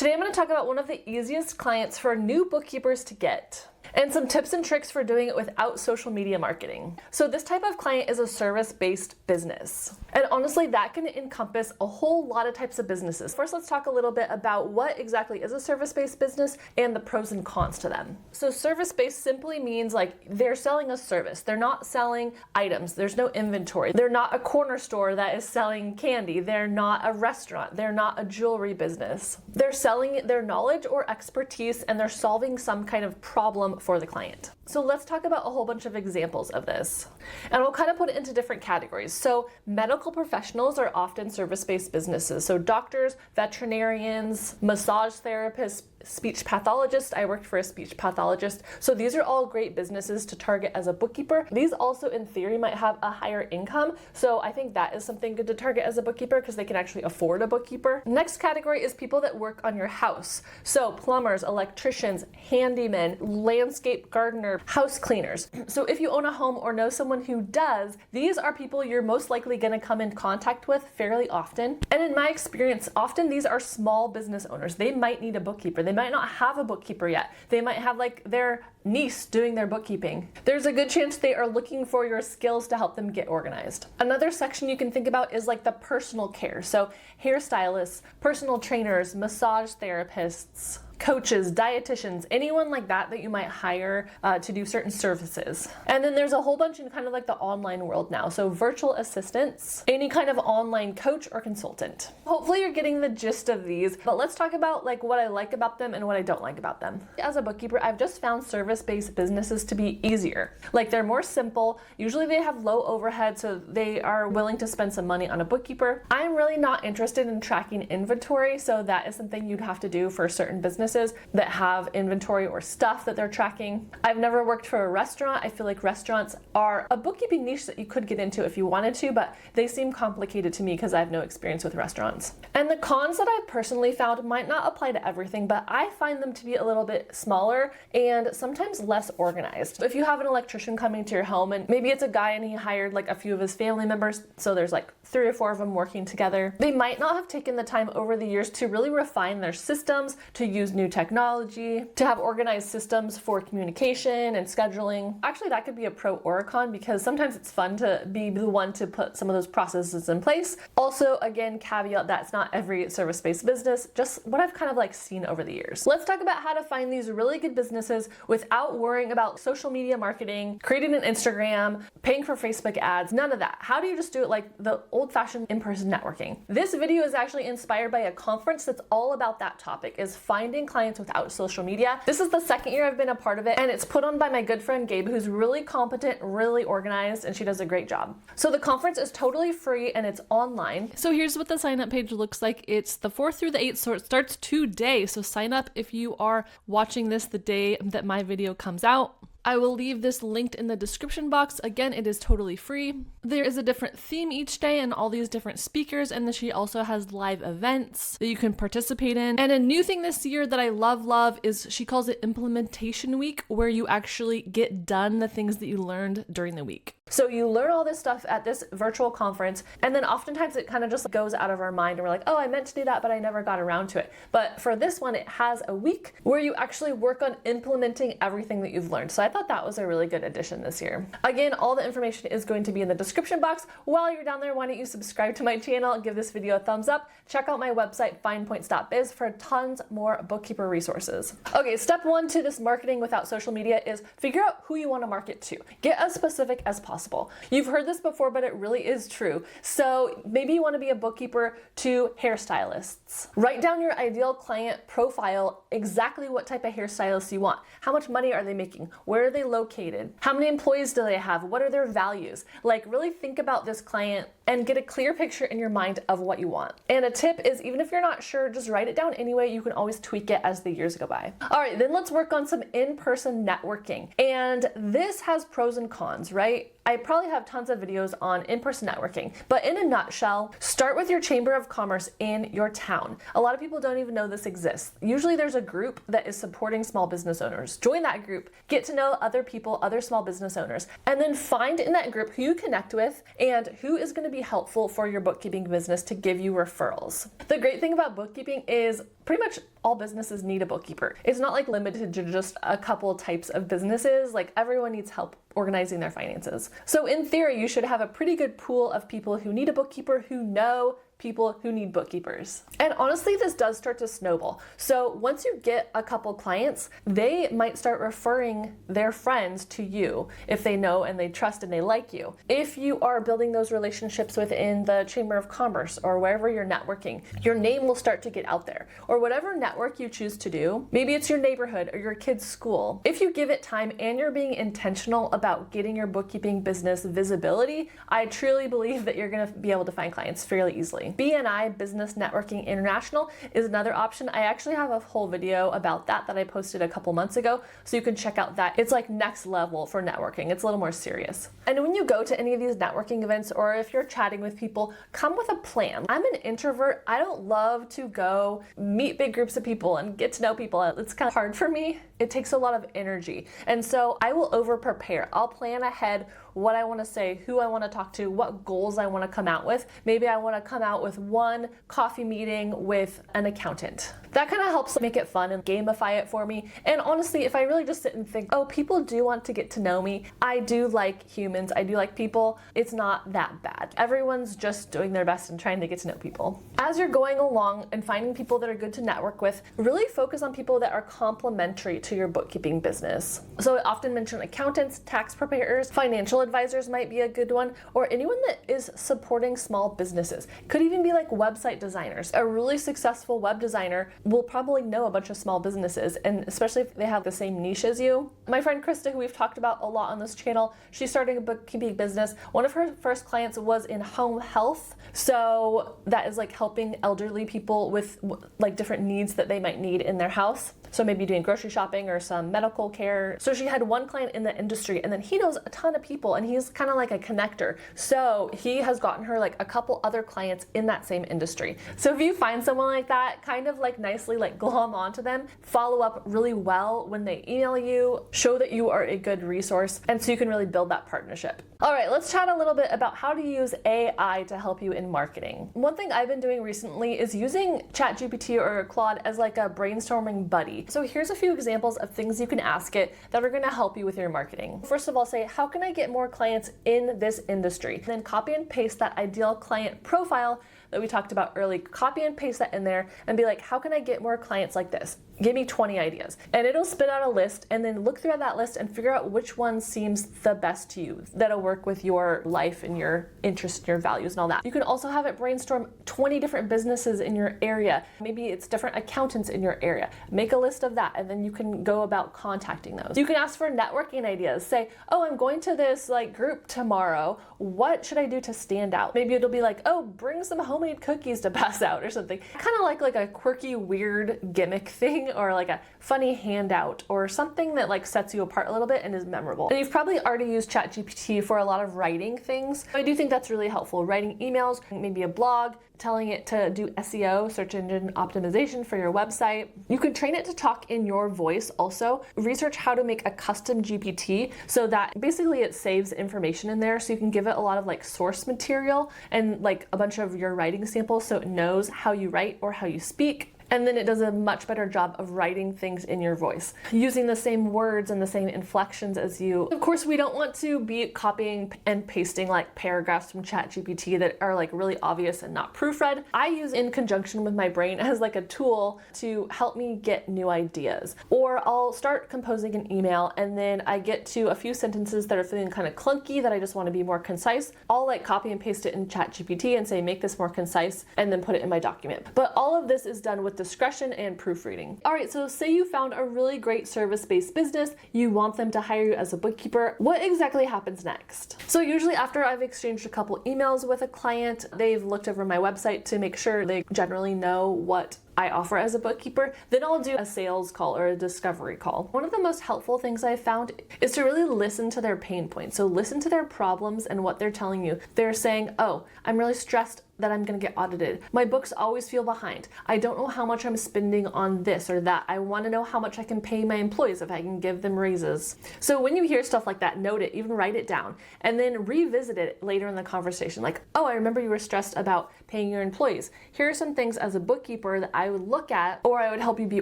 Today I'm going to talk about one of the easiest clients for new bookkeepers to get, and some tips and tricks for doing it without social media marketing. So this type of client is a service-based business. And honestly, that can encompass a whole lot of types of businesses. First, let's talk a little bit about what exactly is a service-based business and the pros and cons to them. So service-based simply means like they're selling a service. They're not selling items. There's no inventory. They're not a corner store that is selling candy. They're not a restaurant. They're not a jewelry business. They're selling their knowledge or expertise, and they're solving some kind of problem for the client. So let's talk about a whole bunch of examples of this. And we'll kind of put it into different categories. So medical professionals are often service-based businesses. So doctors, veterinarians, massage therapists, speech pathologists. I worked for a speech pathologist. So these are all great businesses to target as a bookkeeper. These also in theory might have a higher income. So I think that is something good to target as a bookkeeper because they can actually afford a bookkeeper. Next category is people that work on your house. So plumbers, electricians, handymen, landscape gardener, house cleaners. So if you own a home or know someone who does, these are people you're most likely going to come in contact with fairly often. And in my experience, often these are small business owners. They might need a bookkeeper. They might not have a bookkeeper yet. They might have like their niece doing their bookkeeping. There's a good chance they are looking for your skills to help them get organized. Another section you can think about is like the personal care. So hairstylists, personal trainers, massage therapists, coaches, dietitians, anyone like that you might hire to do certain services. And then there's a whole bunch in kind of like the online world now. So virtual assistants, any kind of online coach or consultant. Hopefully you're getting the gist of these, but let's talk about like what I like about them and what I don't like about them. As a bookkeeper, I've just found service-based businesses to be easier. Like they're more simple. Usually they have low overhead, so they are willing to spend some money on a bookkeeper. I'm really not interested in tracking inventory, so that is something you'd have to do for certain businesses that have inventory or stuff that they're tracking. I've never worked for a restaurant. I feel like restaurants are a bookkeeping niche that you could get into if you wanted to, but they seem complicated to me because I have no experience with restaurants. And the cons that I've personally found might not apply to everything, but I find them to be a little bit smaller and sometimes less organized. If you have an electrician coming to your home and maybe it's a guy and he hired like a few of his family members, so there's like 3 or 4 of them working together, they might not have taken the time over the years to really refine their systems, to use new technology, to have organized systems for communication and scheduling. Actually, that could be a pro or a con because sometimes it's fun to be the one to put some of those processes in place. Also, again, caveat, that's not every service-based business, just what I've kind of like seen over the years. Let's talk about how to find these really good businesses without worrying about social media marketing, creating an Instagram, paying for Facebook ads, none of that. How do you just do it like the old-fashioned in-person networking? This video is actually inspired by a conference that's all about that topic, is finding clients without social media. This is the second year I've been a part of it, and it's put on by my good friend Gabe, who's really competent, really organized, and she does a great job. So the conference is totally free and it's online. So here's what the sign up page looks like. It's the 4th through the 8th, so it starts today. So sign up if you are watching this the day that my video comes out. I will leave this linked in the description box. Again, it is totally free. There is a different theme each day and all these different speakers, and then she also has live events that you can participate in. And a new thing this year that I love is she calls it Implementation Week, where you actually get done the things that you learned during the week. So you learn all this stuff at this virtual conference, and then oftentimes it kind of just goes out of our mind and we're like, oh, I meant to do that, but I never got around to it. But for this one, it has a week where you actually work on implementing everything that you've learned. So I thought that was a really good addition this year. Again, all the information is going to be in the description box. While you're down there, why don't you subscribe to my channel, give this video a thumbs up, check out my website, FinePoints.biz, for tons more bookkeeper resources. Okay, step 1 to this marketing without social media is figure out who you want to market to. Get as specific as possible. You've heard this before, but it really is true. So maybe you want to be a bookkeeper to hairstylists. Write down your ideal client profile, exactly what type of hairstylist you want. How much money are they making? Where are they located? How many employees do they have? What are their values? Like really think about this client and get a clear picture in your mind of what you want. And a tip is even if you're not sure, just write it down anyway. You can always tweak it as the years go by. All right, then let's work on some in-person networking. And this has pros and cons, right? I probably have tons of videos on in-person networking, but in a nutshell, start with your chamber of commerce in your town. A lot of people don't even know this exists. Usually there's a group that is supporting small business owners. Join that group, get to know other people, other small business owners, and then find in that group who you connect with and who is going to be helpful for your bookkeeping business to give you referrals. The great thing about bookkeeping is pretty much all businesses need a bookkeeper. It's not like limited to just a couple types of businesses. Like everyone needs help organizing their finances. So in theory, you should have a pretty good pool of people who need a bookkeeper who know people who need bookkeepers. And honestly, this does start to snowball. So once you get a couple clients, they might start referring their friends to you if they know and they trust and they like you. If you are building those relationships within the Chamber of Commerce or wherever you're networking, your name will start to get out there. Or whatever network you choose to do, maybe it's your neighborhood or your kid's school. If you give it time and you're being intentional about getting your bookkeeping business visibility, I truly believe that you're gonna be able to find clients fairly easily. BNI, Business Networking International, is another option. I actually have a whole video about that I posted a couple months ago, so you can check out that. It's like next level for networking. It's a little more serious. And when you go to any of these networking events, or if you're chatting with people, come with a plan. I'm an introvert. I don't love to go meet big groups of people and get to know people. It's kind of hard for me. It takes a lot of energy. And so I will over prepare. I'll plan ahead what I want to say, who I want to talk to, what goals I want to come out with. Maybe I want to come out with one coffee meeting with an accountant. That kind of helps make it fun and gamify it for me. And honestly, if I really just sit and think, oh, people do want to get to know me. I do like humans. I do like people. It's not that bad. Everyone's just doing their best and trying to get to know people. As you're going along and finding people that are good to network with, really focus on people that are complementary to your bookkeeping business. So I often mention accountants, tax preparers, financial advisors might be a good one, or anyone that is supporting small businesses. Could even be like website designers. A really successful web designer will probably know a bunch of small businesses, and especially if they have the same niche as you. My friend Krista, who we've talked about a lot on this channel, she's starting a bookkeeping business. One of her first clients was in home health. So that is like helping elderly people with like different needs that they might need in their house. So maybe doing grocery shopping or some medical care. So she had one client in the industry, and then he knows a ton of people, and he's kind of like a connector. So he has gotten her like a couple other clients in that same industry. So if you find someone like that, kind of like nicely like glom onto them, follow up really well when they email you, show that you are a good resource, and so you can really build that partnership. All right, let's chat a little bit about how to use AI to help you in marketing. One thing I've been doing recently is using ChatGPT or Claude as like a brainstorming buddy. So here's a few examples of things you can ask it that are going to help you with your marketing. First of all, say, how can I get more clients in this industry? Then copy and paste that ideal client profile that we talked about early, copy and paste that in there and be like, how can I get more clients like this? Give me 20 ideas. And it'll spit out a list, and then look through that list and figure out which one seems the best to you, that'll work with your life and your interests and your values and all that. You can also have it brainstorm 20 different businesses in your area. Maybe it's different accountants in your area. Make a list of that, and then you can go about contacting those. You can ask for networking ideas. Say, oh, I'm going to this like group tomorrow. What should I do to stand out? Maybe it'll be like, oh, bring some homemade cookies to pass out or something. Kind of like a quirky, weird gimmick thing, or like a funny handout or something that like sets you apart a little bit and is memorable. And you've probably already used ChatGPT for a lot of writing things. I do think that's really helpful. Writing emails, maybe a blog, telling it to do SEO, search engine optimization for your website. You could train it to talk in your voice also. Research how to make a custom GPT so that basically it saves information in there, so you can give it a lot of like source material and like a bunch of your writing samples so it knows how you write or how you speak. And then it does a much better job of writing things in your voice, using the same words and the same inflections as you. Of course, we don't want to be copying and pasting like paragraphs from ChatGPT that are like really obvious and not proofread. I use in conjunction with my brain as like a tool to help me get new ideas. Or I'll start composing an email, and then I get to a few sentences that are feeling kind of clunky that I just want to be more concise. I'll like copy and paste it in ChatGPT and say, make this more concise, and then put it in my document. But all of this is done with discretion and proofreading. All right, so say you found a really great service-based business, you want them to hire you as a bookkeeper. What exactly happens next? So usually after I've exchanged a couple emails with a client, they've looked over my website to make sure they generally know what I offer as a bookkeeper, then I'll do a sales call or a discovery call. One of the most helpful things I've found is to really listen to their pain points. So listen to their problems and what they're telling you. They're saying, oh, I'm really stressed that I'm gonna get audited. My books always feel behind. I don't know how much I'm spending on this or that. I wanna know how much I can pay my employees, if I can give them raises. So when you hear stuff like that, note it, even write it down, and then revisit it later in the conversation. Like, oh, I remember you were stressed about paying your employees. Here are some things as a bookkeeper that I would look at, or I would help you be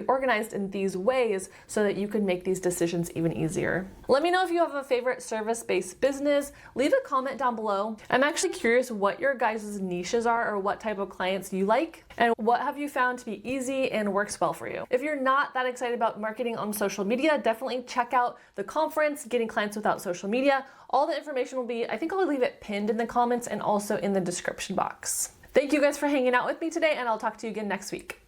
organized in these ways so that you can make these decisions even easier. Let me know if you have a favorite service-based business. Leave a comment down below. I'm actually curious what your guys' niches are, or what type of clients you like, and what have you found to be easy and works well for you. If you're not that excited about marketing on social media, definitely check out the conference, Getting Clients Without Social Media. All the information will be, I think I'll leave it pinned in the comments and also in the description box. Thank you guys for hanging out with me today, and I'll talk to you again next week.